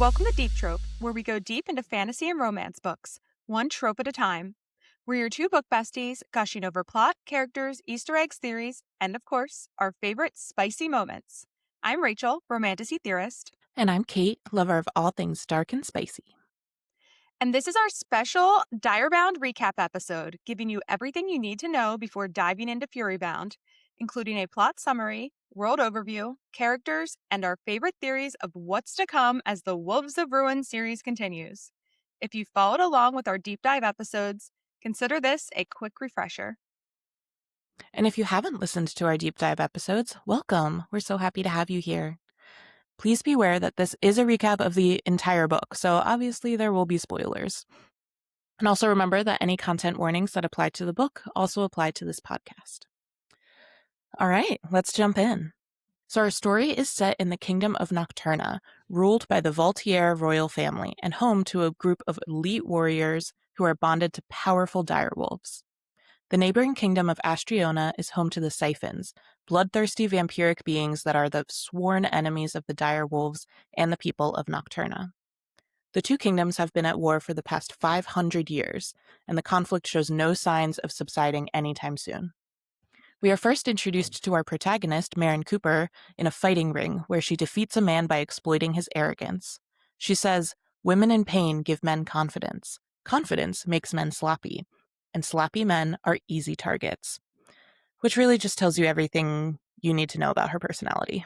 Welcome to Deep Trope, where we go deep into fantasy and romance books, one trope at a time. We're your two book besties, gushing over plot, characters, Easter eggs, theories, and of course, our favorite spicy moments. I'm Rachel, romantasy theorist. And I'm Kate, lover of all things dark and spicy. And this is our special Direbound recap episode, giving you everything you need to know before diving into Furybound, including a plot summary, world overview, characters, and our favorite theories of what's to come as the Wolves of Ruin series continues. If you followed along with our deep dive episodes, consider this a quick refresher. And if you haven't listened to our deep dive episodes, welcome. We're so happy to have you here. Please be aware that this is a recap of the entire book, so obviously there will be spoilers. And also remember that any content warnings that apply to the book also apply to this podcast. All right, let's jump in. So our story is set in the kingdom of Nocturna, ruled by the Voltaire royal family and home to a group of elite warriors who are bonded to powerful direwolves. The neighboring kingdom of Astreona is home to the siphons, bloodthirsty vampiric beings that are the sworn enemies of the direwolves and the people of Nocturna. The two kingdoms have been at war for the past 500 years, and the conflict shows no signs of subsiding anytime soon. We are first introduced to our protagonist, Maren Cooper, in a fighting ring where she defeats a man by exploiting his arrogance. She says, "Women in pain give men confidence. Confidence makes men sloppy. And sloppy men are easy targets," which really just tells you everything you need to know about her personality.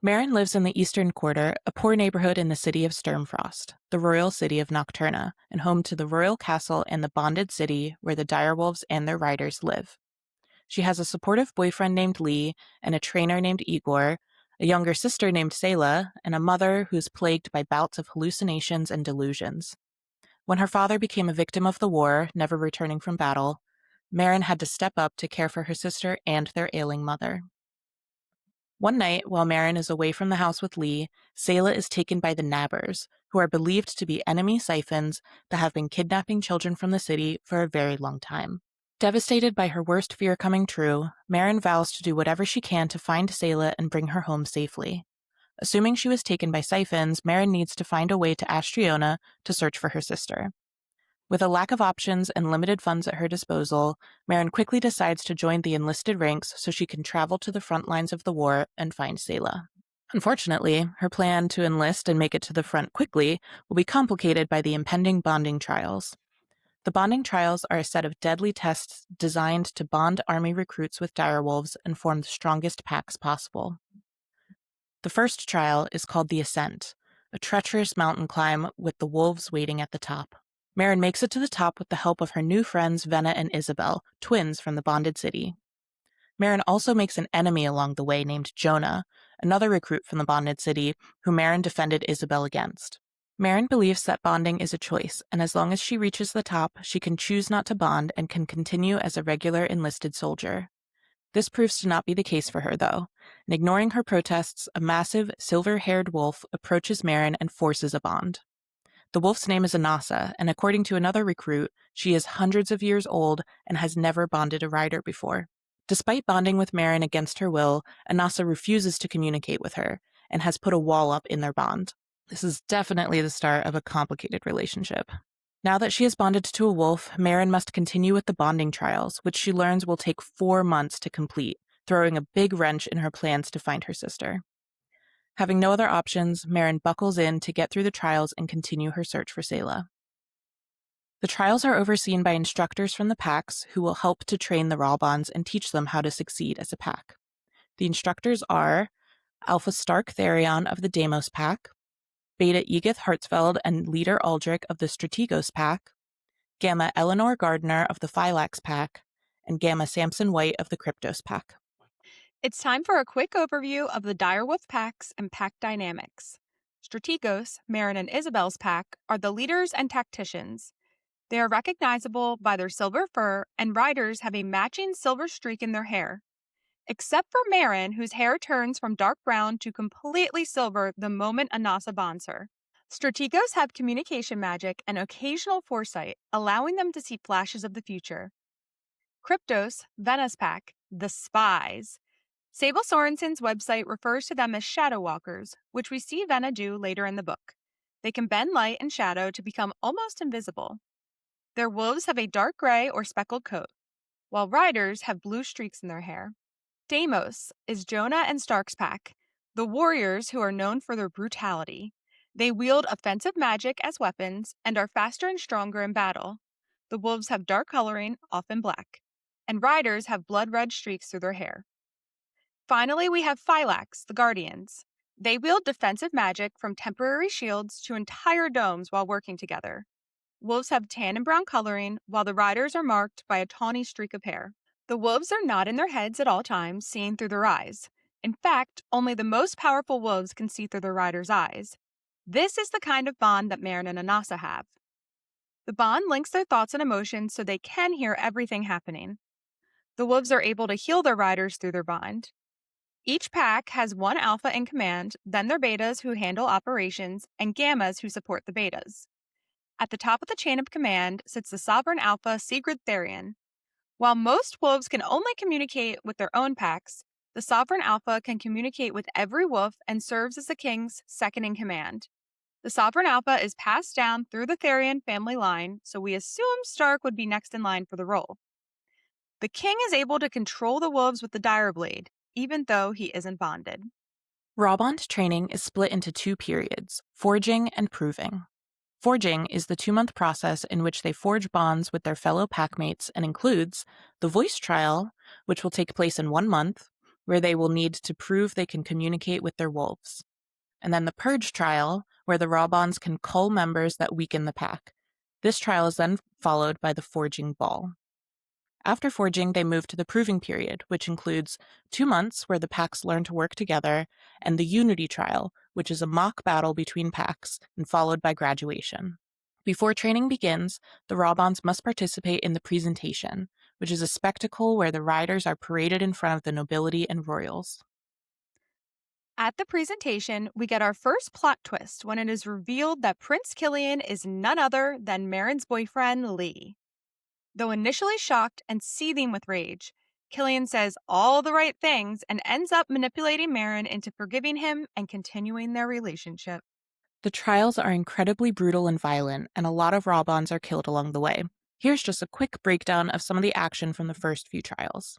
Maren lives in the Eastern Quarter, a poor neighborhood in the city of Sturmfrost, the royal city of Nocturna, and home to the royal castle and the bonded city where the direwolves and their riders live. She has a supportive boyfriend named Lee and a trainer named Igor, a younger sister named Selah, and a mother who's plagued by bouts of hallucinations and delusions. When her father became a victim of the war, never returning from battle, Maren had to step up to care for her sister and their ailing mother. One night, while Maren is away from the house with Lee, Selah is taken by the Nabbers, who are believed to be enemy siphons that have been kidnapping children from the city for a very long time. Devastated by her worst fear coming true, Maren vows to do whatever she can to find Selah and bring her home safely. Assuming she was taken by siphons, Maren needs to find a way to Astreona to search for her sister. With a lack of options and limited funds at her disposal, Maren quickly decides to join the enlisted ranks so she can travel to the front lines of the war and find Selah. Unfortunately, her plan to enlist and make it to the front quickly will be complicated by the impending bonding trials. The bonding trials are a set of deadly tests designed to bond army recruits with direwolves and form the strongest packs possible. The first trial is called the Ascent, a treacherous mountain climb with the wolves waiting at the top. Maren makes it to the top with the help of her new friends Venna and Isabel, twins from the bonded city. Maren also makes an enemy along the way named Jonah, another recruit from the bonded city who Maren defended Isabel against. Maren believes that bonding is a choice, and as long as she reaches the top, she can choose not to bond and can continue as a regular enlisted soldier. This proves to not be the case for her, though, and ignoring her protests, a massive, silver-haired wolf approaches Maren and forces a bond. The wolf's name is Anasa, and according to another recruit, she is hundreds of years old and has never bonded a rider before. Despite bonding with Maren against her will, Anasa refuses to communicate with her and has put a wall up in their bond. This is definitely the start of a complicated relationship. Now that she is bonded to a wolf, Maren must continue with the bonding trials, which she learns will take 4 months to complete, throwing a big wrench in her plans to find her sister. Having no other options, Maren buckles in to get through the trials and continue her search for Selah. The trials are overseen by instructors from the packs who will help to train the Rawbonds and teach them how to succeed as a pack. The instructors are Alpha Stark Therion of the Deimos pack, Beta Egith Hartsfeld and Leader Aldrich of the Strategos pack, Gamma Eleanor Gardner of the Phylax pack, and Gamma Samson White of the Kryptos pack. It's time for a quick overview of the direwolf packs and pack dynamics. Strategos, Maren and Isabel's pack, are the leaders and tacticians. They are recognizable by their silver fur, and riders have a matching silver streak in their hair. Except for Maren, whose hair turns from dark brown to completely silver the moment Anasa bonds her. Strategos have communication magic and occasional foresight, allowing them to see flashes of the future. Kryptos, Venna's pack, the spies. Sable Sorensen's website refers to them as shadow walkers, which we see Venna do later in the book. They can bend light and shadow to become almost invisible. Their wolves have a dark gray or speckled coat, while riders have blue streaks in their hair. Deimos is Jonah and Stark's pack, the warriors who are known for their brutality. They wield offensive magic as weapons and are faster and stronger in battle. The wolves have dark coloring, often black, and riders have blood red streaks through their hair. Finally, we have Phylax, the guardians. They wield defensive magic from temporary shields to entire domes while working together. Wolves have tan and brown coloring, while the riders are marked by a tawny streak of hair. The wolves are not in their heads at all times, seeing through their eyes. In fact, only the most powerful wolves can see through their riders' eyes. This is the kind of bond that Marin and Anasa have. The bond links their thoughts and emotions so they can hear everything happening. The wolves are able to heal their riders through their bond. Each pack has one alpha in command, then their betas who handle operations, and gammas who support the betas. At the top of the chain of command sits the sovereign alpha Sigrid Therian. While most wolves can only communicate with their own packs, the sovereign alpha can communicate with every wolf and serves as the king's second in command. The sovereign alpha is passed down through the Therian family line, so we assume Stark would be next in line for the role. The king is able to control the wolves with the dire blade, even though he isn't bonded. Raw bond training is split into 2 periods, forging and proving. Forging is the 2-month process in which they forge bonds with their fellow packmates and includes the voice trial, which will take place in 1 month, where they will need to prove they can communicate with their wolves. And then the purge trial, where the raw bonds can cull members that weaken the pack. This trial is then followed by the forging ball. After forging, they move to the proving period, which includes 2 months where the packs learn to work together, and the unity trial, which is a mock battle between packs and followed by graduation. Before training begins, the raw bonds must participate in the presentation, which is a spectacle where the riders are paraded in front of the nobility and royals. At the presentation, we get our first plot twist when it is revealed that Prince Killian is none other than Marin's boyfriend, Lee. Though initially shocked and seething with rage, Killian says all the right things and ends up manipulating Marin into forgiving him and continuing their relationship. The trials are incredibly brutal and violent, and a lot of raw bonds are killed along the way. Here's just a quick breakdown of some of the action from the first few trials.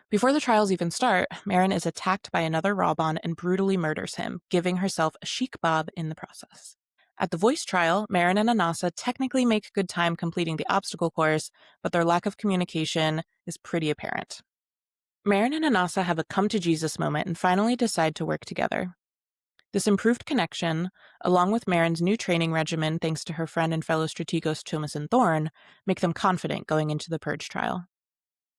Before the trials even start, Marin is attacked by another Rawbon and brutally murders him, giving herself a chic bob in the process. At the voice trial, Marin and Anasa technically make good time completing the obstacle course, but their lack of communication is pretty apparent. Marin and Anasa have a come-to-Jesus moment and finally decide to work together. This improved connection, along with Marin's new training regimen thanks to her friend and fellow strategos Thomas and Thorn, make them confident going into the Purge trial.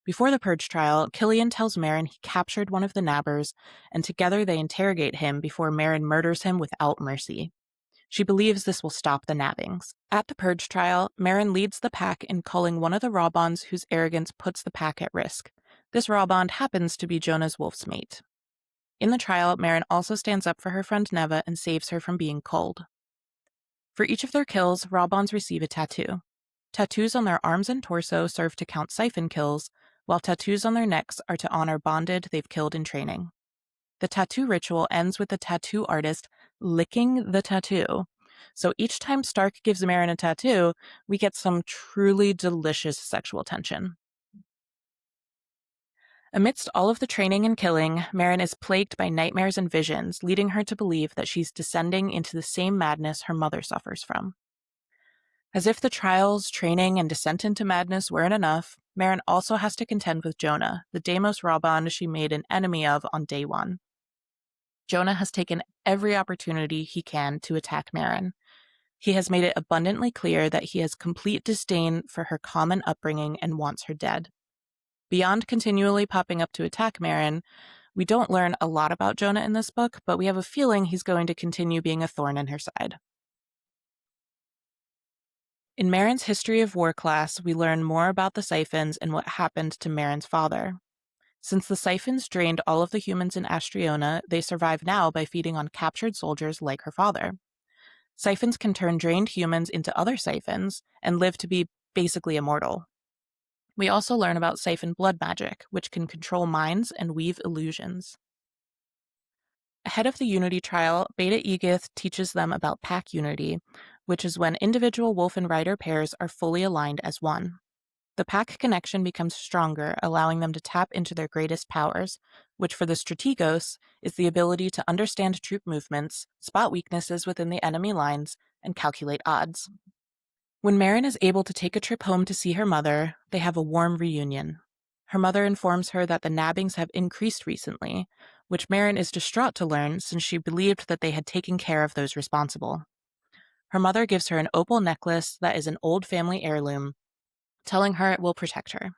Before the Purge trial, Killian tells Marin he captured one of the nabbers, and together they interrogate him before Marin murders him without mercy. She believes this will stop the nabbings. At the Purge trial, Marin leads the pack in culling one of the Rawbonds whose arrogance puts the pack at risk. This Rawbond happens to be Jonah's wolf's mate. In the trial, Marin also stands up for her friend Neva and saves her from being culled. For each of their kills, Rawbonds receive a tattoo. Tattoos on their arms and torso serve to count siphon kills, while tattoos on their necks are to honor bonded they've killed in training. The tattoo ritual ends with the tattoo artist licking the tattoo. So each time Stark gives Marin a tattoo, we get some truly delicious sexual tension. Amidst all of the training and killing, Marin is plagued by nightmares and visions, leading her to believe that she's descending into the same madness her mother suffers from. As if the trials, training, and descent into madness weren't enough, Marin also has to contend with Jonah, the Deimos Rawbond she made an enemy of on day 1. Jonah has taken every opportunity he can to attack Marin. He has made it abundantly clear that he has complete disdain for her common upbringing and wants her dead. Beyond continually popping up to attack Marin, we don't learn a lot about Jonah in this book, but we have a feeling he's going to continue being a thorn in her side. In Marin's History of War class, we learn more about the siphons and what happened to Marin's father. Since the siphons drained all of the humans in Astreona, they survive now by feeding on captured soldiers like her father. Siphons can turn drained humans into other siphons and live to be basically immortal. We also learn about siphon blood magic, which can control minds and weave illusions. Ahead of the Unity trial, Beta Egith teaches them about pack unity, which is when individual wolf and rider pairs are fully aligned as one. The pack connection becomes stronger, allowing them to tap into their greatest powers, which for the Strategos is the ability to understand troop movements, spot weaknesses within the enemy lines, and calculate odds. When Marin is able to take a trip home to see her mother, they have a warm reunion. Her mother informs her that the nabbings have increased recently, which Marin is distraught to learn since she believed that they had taken care of those responsible. Her mother gives her an opal necklace that is an old family heirloom, telling her it will protect her.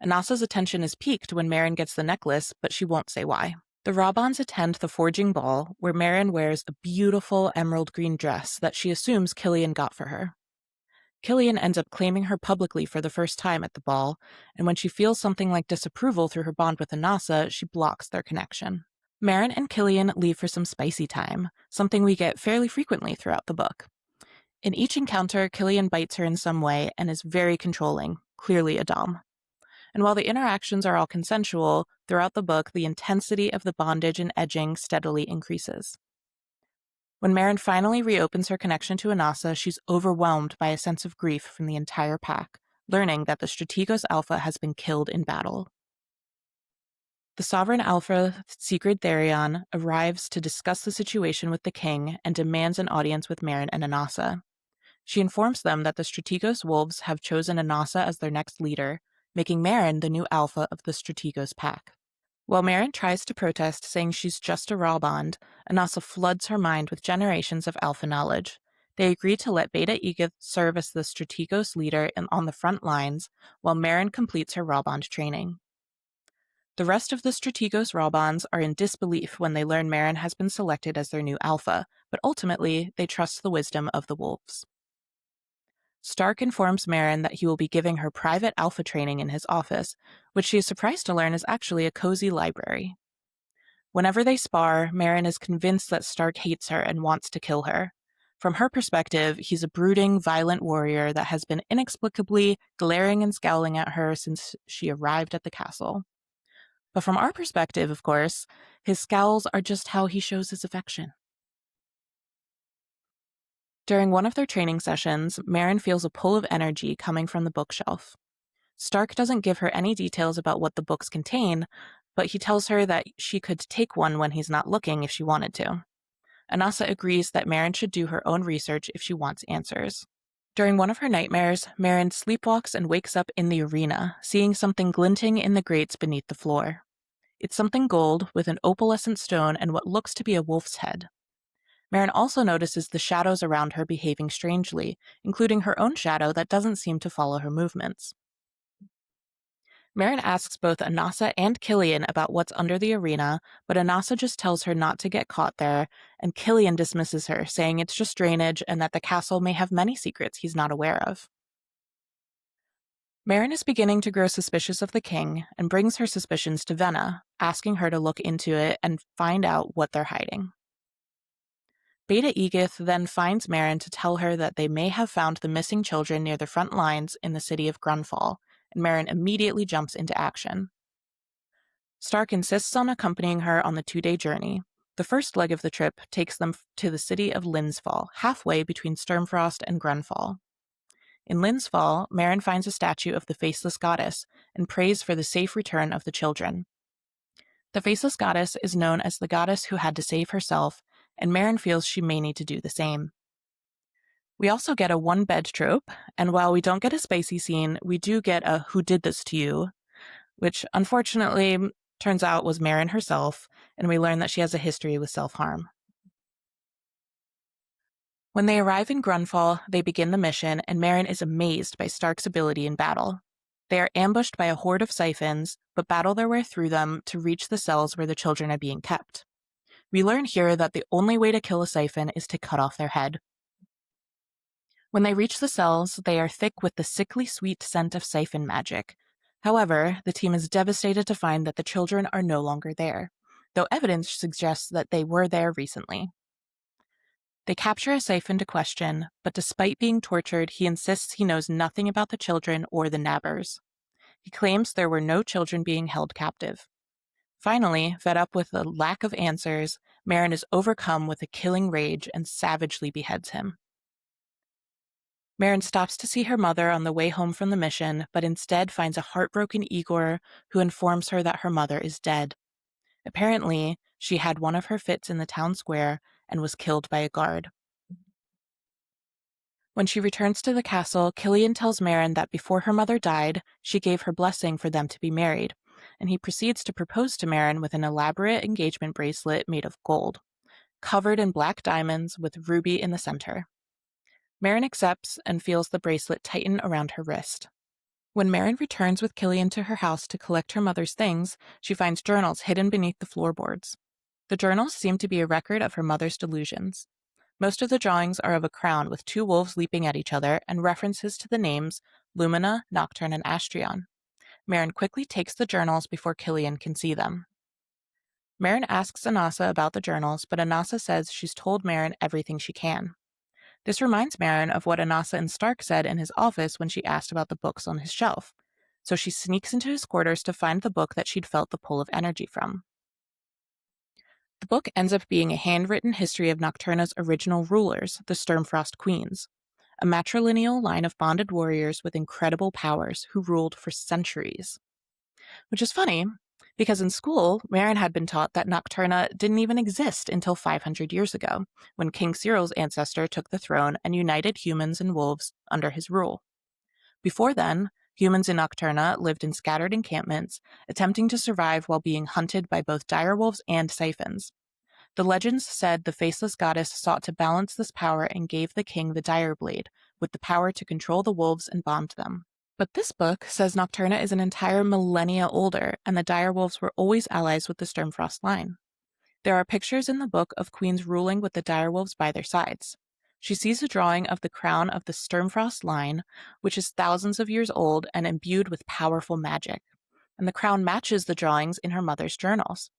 Anasa's attention is piqued when Marin gets the necklace, but she won't say why. The Rawbons attend the forging ball, where Marin wears a beautiful emerald green dress that she assumes Killian got for her. Killian ends up claiming her publicly for the first time at the ball, and when she feels something like disapproval through her bond with Anasa, she blocks their connection. Marin and Killian leave for some spicy time, something we get fairly frequently throughout the book. In each encounter, Killian bites her in some way and is very controlling, clearly a dom. And while the interactions are all consensual, throughout the book, the intensity of the bondage and edging steadily increases. When Marin finally reopens her connection to Anasa, she's overwhelmed by a sense of grief from the entire pack, learning that the Strategos Alpha has been killed in battle. The Sovereign Alpha, Sigrid Therion, arrives to discuss the situation with the king and demands an audience with Marin and Anasa. She informs them that the Strategos Wolves have chosen Anasa as their next leader, making Marin the new alpha of the Strategos pack. While Marin tries to protest, saying she's just a Rawbond, Anasa floods her mind with generations of alpha knowledge. They agree to let Beta Egith serve as the Strategos leader on the front lines, while Marin completes her Rawbond training. The rest of the Strategos Rawbonds are in disbelief when they learn Marin has been selected as their new alpha, but ultimately they trust the wisdom of the wolves. Stark informs Marin that he will be giving her private alpha training in his office, which she is surprised to learn is actually a cozy library. Whenever they spar, Marin is convinced that Stark hates her and wants to kill her. From her perspective, he's a brooding, violent warrior that has been inexplicably glaring and scowling at her since she arrived at the castle. But from our perspective, of course, his scowls are just how he shows his affection. During one of their training sessions, Marin feels a pull of energy coming from the bookshelf. Stark doesn't give her any details about what the books contain, but he tells her that she could take one when he's not looking if she wanted to. Anasa agrees that Marin should do her own research if she wants answers. During one of her nightmares, Marin sleepwalks and wakes up in the arena, seeing something glinting in the grates beneath the floor. It's something gold with an opalescent stone and what looks to be a wolf's head. Marin also notices the shadows around her behaving strangely, including her own shadow that doesn't seem to follow her movements. Marin asks both Anasa and Killian about what's under the arena, but Anasa just tells her not to get caught there, and Killian dismisses her, saying it's just drainage and that the castle may have many secrets he's not aware of. Marin is beginning to grow suspicious of the king and brings her suspicions to Venna, asking her to look into it and find out what they're hiding. Beta Egith then finds Marin to tell her that they may have found the missing children near the front lines in the city of Grunfall, and Marin immediately jumps into action. Stark insists on accompanying her on the 2-day journey. The first leg of the trip takes them to the city of Linsfall, halfway between Sturmfrost and Grunfall. In Linsfall, Marin finds a statue of the Faceless Goddess and prays for the safe return of the children. The Faceless Goddess is known as the goddess who had to save herself, and Marin feels she may need to do the same. We also get a one-bed trope, and while we don't get a spicy scene, we do get a "who did this to you?", which unfortunately turns out was Marin herself, and we learn that she has a history with self-harm. When they arrive in Grunfall, they begin the mission, and Marin is amazed by Stark's ability in battle. They are ambushed by a horde of siphons, but battle their way through them to reach the cells where the children are being kept. We learn here that the only way to kill a siphon is to cut off their head. When they reach the cells, they are thick with the sickly sweet scent of siphon magic. However, the team is devastated to find that the children are no longer there, though evidence suggests that they were there recently. They capture a siphon to question, but despite being tortured, he insists he knows nothing about the children or the nabbers. He claims there were no children being held captive. Finally, fed up with the lack of answers, Meryn is overcome with a killing rage and savagely beheads him. Meryn stops to see her mother on the way home from the mission, but instead finds a heartbroken Igor who informs her that her mother is dead. Apparently, she had one of her fits in the town square and was killed by a guard. When she returns to the castle, Killian tells Meryn that before her mother died, she gave her blessing for them to be married, and he proceeds to propose to Meryn with an elaborate engagement bracelet made of gold, covered in black diamonds with ruby in the center. Meryn accepts and feels the bracelet tighten around her wrist. When Meryn returns with Killian to her house to collect her mother's things, she finds journals hidden beneath the floorboards. The journals seem to be a record of her mother's delusions. Most of the drawings are of a crown with two wolves leaping at each other and references to the names Lumina, Nocturna, and Astreon. Meryn quickly takes the journals before Killian can see them. Meryn asks Anasa about the journals, but Anasa says she's told Meryn everything she can. This reminds Meryn of what Anasa and Stark said in his office when she asked about the books on his shelf, so she sneaks into his quarters to find the book that she'd felt the pull of energy from. The book ends up being a handwritten history of Nocturna's original rulers, the Sturmfrost Queens, a matrilineal line of bonded warriors with incredible powers who ruled for centuries. Which is funny, because in school, Meryn had been taught that Nocturna didn't even exist until 500 years ago, when King Cyril's ancestor took the throne and united humans and wolves under his rule. Before then, humans in Nocturna lived in scattered encampments, attempting to survive while being hunted by both direwolves and siphons. The legends said the faceless goddess sought to balance this power and gave the king the dire blade, with the power to control the wolves and bond them. But this book says Nocturna is an entire millennia older, and the direwolves were always allies with the Sturmfrost line. There are pictures in the book of queens ruling with the direwolves by their sides. She sees a drawing of the crown of the Sturmfrost line, which is thousands of years old and imbued with powerful magic, and the crown matches the drawings in her mother's journals.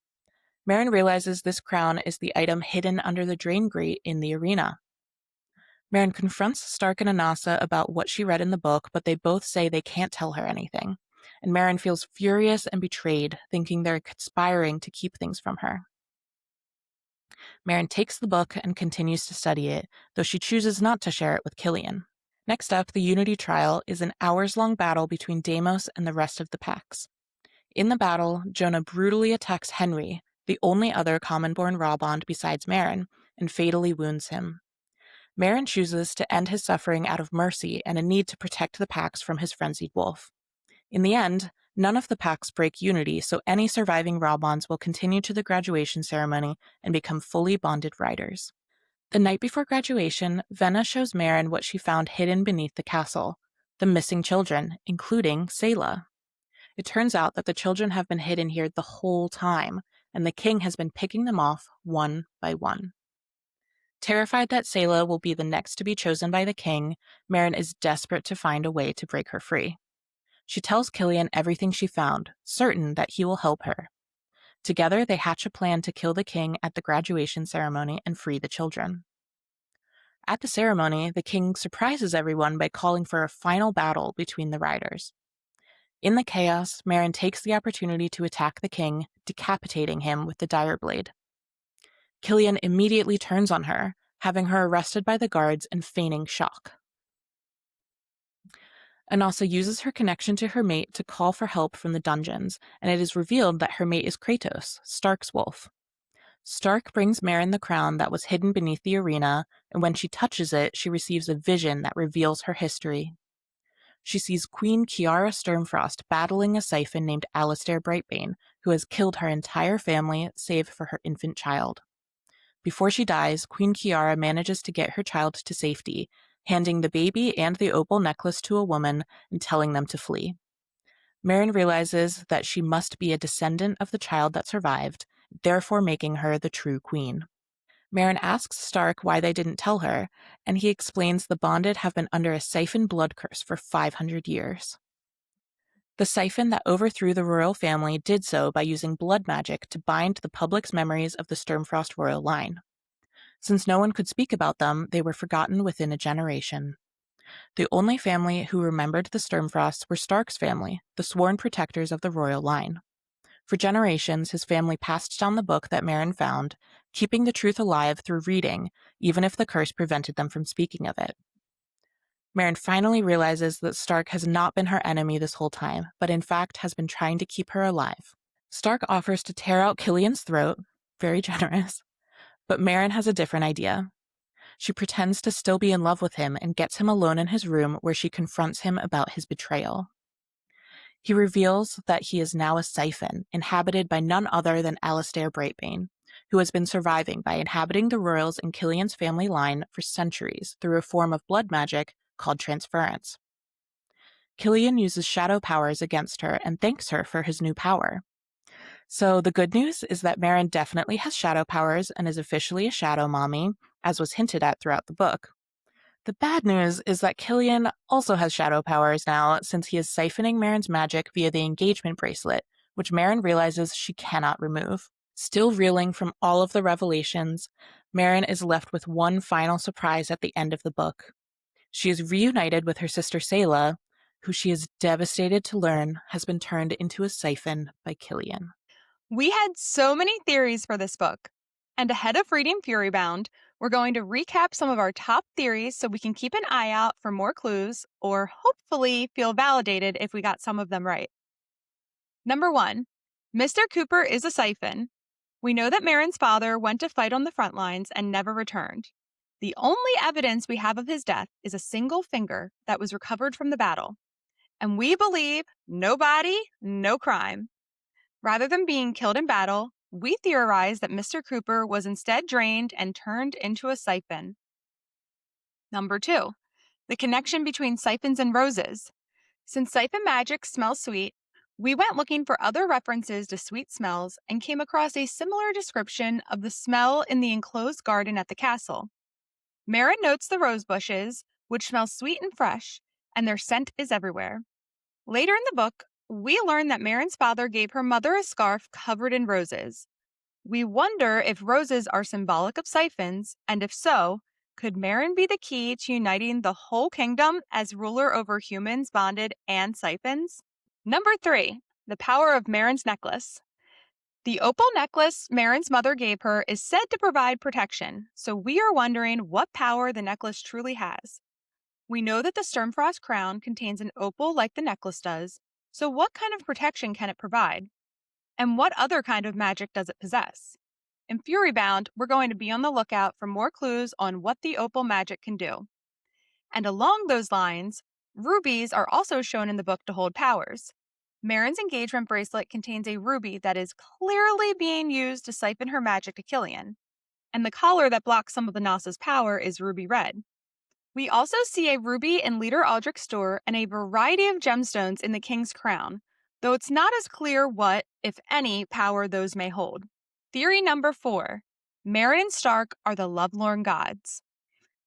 Meryn realizes this crown is the item hidden under the drain grate in the arena. Meryn confronts Stark and Anasa about what she read in the book, but they both say they can't tell her anything, and Meryn feels furious and betrayed, thinking they're conspiring to keep things from her. Meryn takes the book and continues to study it, though she chooses not to share it with Killian. Next up, the Unity trial is an hours-long battle between Deimos and the rest of the packs. In the battle, Jonah brutally attacks Henry, the only other common-born Rawbond besides Meryn, and fatally wounds him. Meryn chooses to end his suffering out of mercy and a need to protect the packs from his frenzied wolf. In the end, none of the packs break unity, so any surviving Rawbonds will continue to the graduation ceremony and become fully bonded riders. The night before graduation, Venna shows Meryn what she found hidden beneath the castle, the missing children, including Sayla. It turns out that the children have been hidden here the whole time, and the king has been picking them off one by one. Terrified that Sayla will be the next to be chosen by the king, Meryn is desperate to find a way to break her free. She tells Killian everything she found, certain that he will help her. Together, they hatch a plan to kill the king at the graduation ceremony and free the children. At the ceremony, the king surprises everyone by calling for a final battle between the riders. In the chaos, Meryn takes the opportunity to attack the king, decapitating him with the dire blade. Killian immediately turns on her, having her arrested by the guards and feigning shock. Anasa uses her connection to her mate to call for help from the dungeons, and it is revealed that her mate is Kratos, Stark's wolf. Stark brings Meryn the crown that was hidden beneath the arena, and when she touches it, she receives a vision that reveals her history. She sees Queen Kiara Sturmfrost battling a siphon named Alistair Brightbane, who has killed her entire family save for her infant child. Before she dies, Queen Kiara manages to get her child to safety, handing the baby and the opal necklace to a woman and telling them to flee. Meryn realizes that she must be a descendant of the child that survived, therefore making her the true queen. Meryn asks Stark why they didn't tell her, and he explains the bonded have been under a siphon blood curse for 500 years. The siphon that overthrew the royal family did so by using blood magic to bind the public's memories of the Sturmfrost royal line. Since no one could speak about them, they were forgotten within a generation. The only family who remembered the Sturmfrosts were Stark's family, the sworn protectors of the royal line. For generations, his family passed down the book that Meryn found, keeping the truth alive through reading, even if the curse prevented them from speaking of it. Meryn finally realizes that Stark has not been her enemy this whole time, but in fact has been trying to keep her alive. Stark offers to tear out Killian's throat, very generous, but Meryn has a different idea. She pretends to still be in love with him and gets him alone in his room where she confronts him about his betrayal. He reveals that he is now a siphon, inhabited by none other than Alistair Brightbane, who has been surviving by inhabiting the royals in Killian's family line for centuries through a form of blood magic called transference. Killian uses shadow powers against her and thanks her for his new power. So the good news is that Meryn definitely has shadow powers and is officially a shadow mommy, as was hinted at throughout the book. The bad news is that Killian also has shadow powers now, since he is siphoning Meryn's magic via the engagement bracelet, which Meryn realizes she cannot remove. Still reeling from all of the revelations, Meryn is left with one final surprise at the end of the book. She is reunited with her sister Sayla, who she is devastated to learn has been turned into a siphon by Killian. We had so many theories for this book. And ahead of reading Furybound, we're going to recap some of our top theories so we can keep an eye out for more clues or hopefully feel validated if we got some of them right. Number 1, Mr. Cooper is a siphon. We know that Meryn's father went to fight on the front lines and never returned. The only evidence we have of his death is a single finger that was recovered from the battle. And we believe no body, no crime. Rather than being killed in battle, we theorize that Mr. Cooper was instead drained and turned into a siphon. Number 2, the connection between siphons and roses. Since siphon magic smells sweet, we went looking for other references to sweet smells and came across a similar description of the smell in the enclosed garden at the castle. Meryn notes the rose bushes, which smell sweet and fresh, and their scent is everywhere. Later in the book, we learn that Meryn's father gave her mother a scarf covered in roses. We wonder if roses are symbolic of siphons, and if so, could Meryn be the key to uniting the whole kingdom as ruler over humans, bonded, and siphons? Number 3, the power of Meryn's necklace. The opal necklace Meryn's mother gave her is said to provide protection, so we are wondering what power the necklace truly has. We know that the Sturmfrost crown contains an opal like the necklace does, so what kind of protection can it provide? And what other kind of magic does it possess? In Furybound, we're going to be on the lookout for more clues on what the opal magic can do. And along those lines, rubies are also shown in the book to hold powers. Meryn's engagement bracelet contains a ruby that is clearly being used to siphon her magic to Killian, and the collar that blocks some of the Nasa's power is ruby red. We also see a ruby in Leader Aldrich's store and a variety of gemstones in the king's crown, though it's not as clear what, if any, power those may hold. Theory number 4, Meryn and Stark are the lovelorn gods.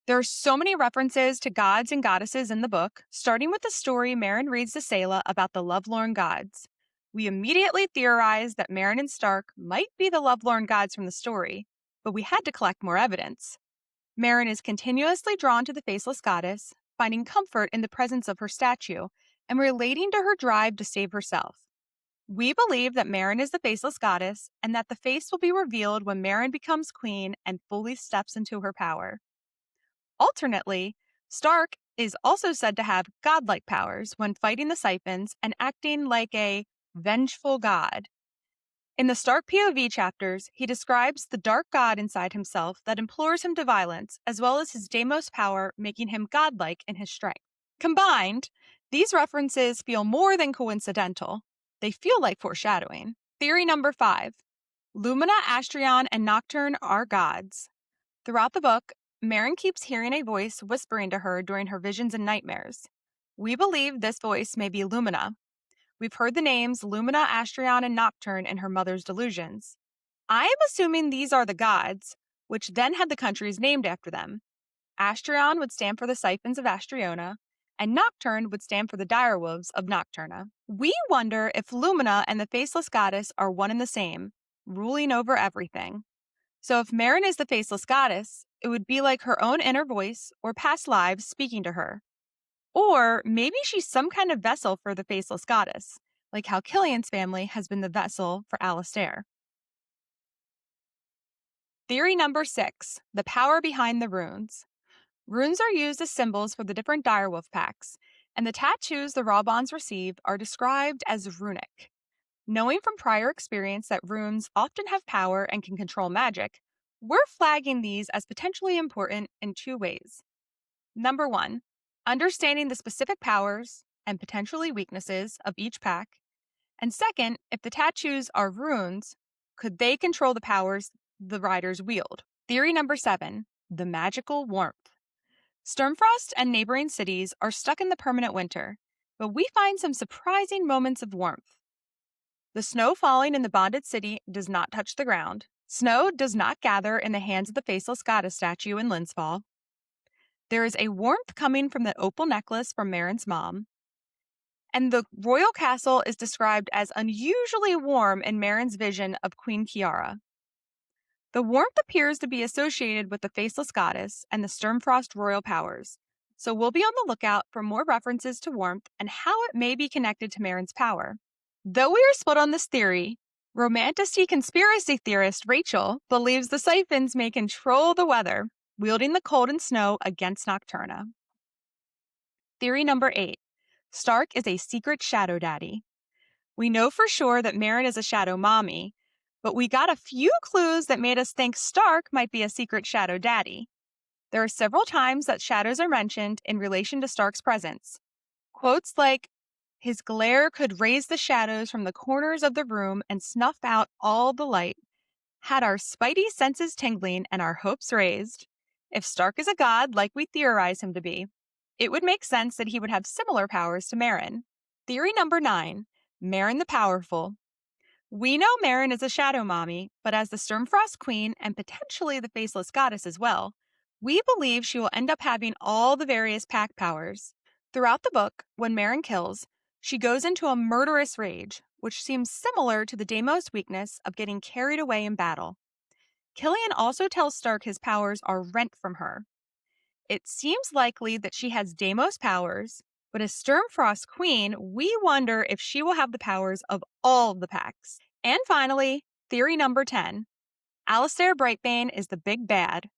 There are so many references to gods and goddesses in the book, starting with the story Meryn reads to Sayla about the lovelorn gods. We immediately theorized that Meryn and Stark might be the lovelorn gods from the story, but we had to collect more evidence. Meryn is continuously drawn to the faceless goddess, finding comfort in the presence of her statue, and relating to her drive to save herself. We believe that Meryn is the faceless goddess, and that the face will be revealed when Meryn becomes queen and fully steps into her power. Alternately, Stark is also said to have godlike powers when fighting the siphons and acting like a vengeful god. In the Stark POV chapters, he describes the dark god inside himself that implores him to violence, as well as his Deimos power, making him godlike in his strength. Combined, these references feel more than coincidental. They feel like foreshadowing. Theory number 5, Lumina, Astreon, and Nocturne are gods. Throughout the book, Meryn keeps hearing a voice whispering to her during her visions and nightmares. We believe this voice may be Lumina. We've heard the names Lumina, Astreon, and Nocturne in her mother's delusions. I am assuming these are the gods, which then had the countries named after them. Astreon would stand for the siphons of Astreona, and Nocturne would stand for the direwolves of Nocturna. We wonder if Lumina and the faceless goddess are one and the same, ruling over everything. So if Meryn is the faceless goddess, it would be like her own inner voice or past lives speaking to her. Or maybe she's some kind of vessel for the faceless goddess, like how Killian's family has been the vessel for Alistair. Theory number 6, the power behind the runes. Runes are used as symbols for the different direwolf packs, and the tattoos the Rawbonds receive are described as runic. Knowing from prior experience that runes often have power and can control magic, we're flagging these as potentially important in 2 ways. Number 1, understanding the specific powers and potentially weaknesses of each pack. And second, if the tattoos are runes, could they control the powers the riders wield? Theory number 7, the magical warmth. Sturmfrost and neighboring cities are stuck in the permanent winter, but we find some surprising moments of warmth. The snow falling in the bonded city does not touch the ground. Snow does not gather in the hands of the faceless goddess statue in Linsfall. There is a warmth coming from the opal necklace from Marin's mom. And the royal castle is described as unusually warm in Marin's vision of Queen Kiara. The warmth appears to be associated with the faceless goddess and the Sturmfrost royal powers, so we'll be on the lookout for more references to warmth and how it may be connected to Marin's power. Though we are split on this theory, romantic conspiracy theorist Rachel believes the siphons may control the weather, wielding the cold and snow against Nocturna. Theory number 8. Stark is a secret shadow daddy. We know for sure that Marin is a shadow mommy, but we got a few clues that made us think Stark might be a secret shadow daddy. There are several times that shadows are mentioned in relation to Stark's presence. Quotes like, "His glare could raise the shadows from the corners of the room and snuff out all the light," had our spidey senses tingling and our hopes raised. If Stark is a god like we theorize him to be, it would make sense that he would have similar powers to Marin. Theory number 9, Marin the Powerful. We know Marin is a shadow mommy, but as the Sturmfrost queen and potentially the faceless goddess as well, we believe she will end up having all the various pack powers. Throughout the book, when Marin kills, she goes into a murderous rage, which seems similar to the Deimos weakness of getting carried away in battle. Killian also tells Stark his powers are rent from her. It seems likely that she has Deimos powers, but as Sturmfrost Queen, we wonder if she will have the powers of all of the packs. And finally, theory number 10. Alistair Brightbane is the big bad.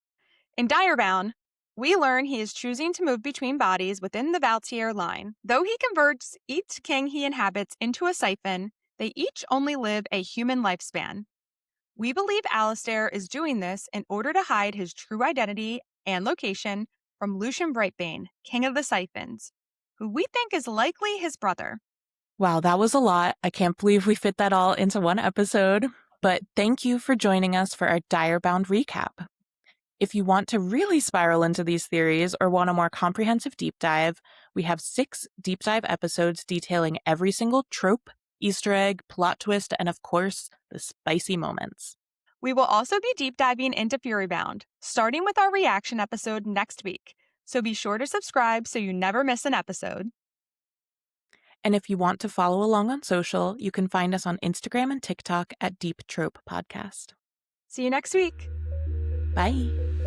In Direbound, we learn he is choosing to move between bodies within the Valtier line. Though he converts each king he inhabits into a siphon, they each only live a human lifespan. We believe Alistair is doing this in order to hide his true identity and location from Lucian Brightbane, King of the Siphons, who we think is likely his brother. Wow, that was a lot. I can't believe we fit that all into one episode. But thank you for joining us for our Direbound recap. If you want to really spiral into these theories or want a more comprehensive deep dive, we have 6 deep dive episodes detailing every single trope, Easter egg, plot twist, and of course, the spicy moments. We will also be deep diving into Furybound, starting with our reaction episode next week, so be sure to subscribe so you never miss an episode. And if you want to follow along on social, you can find us on Instagram and TikTok at Deep Trope Podcast. See you next week. Bye.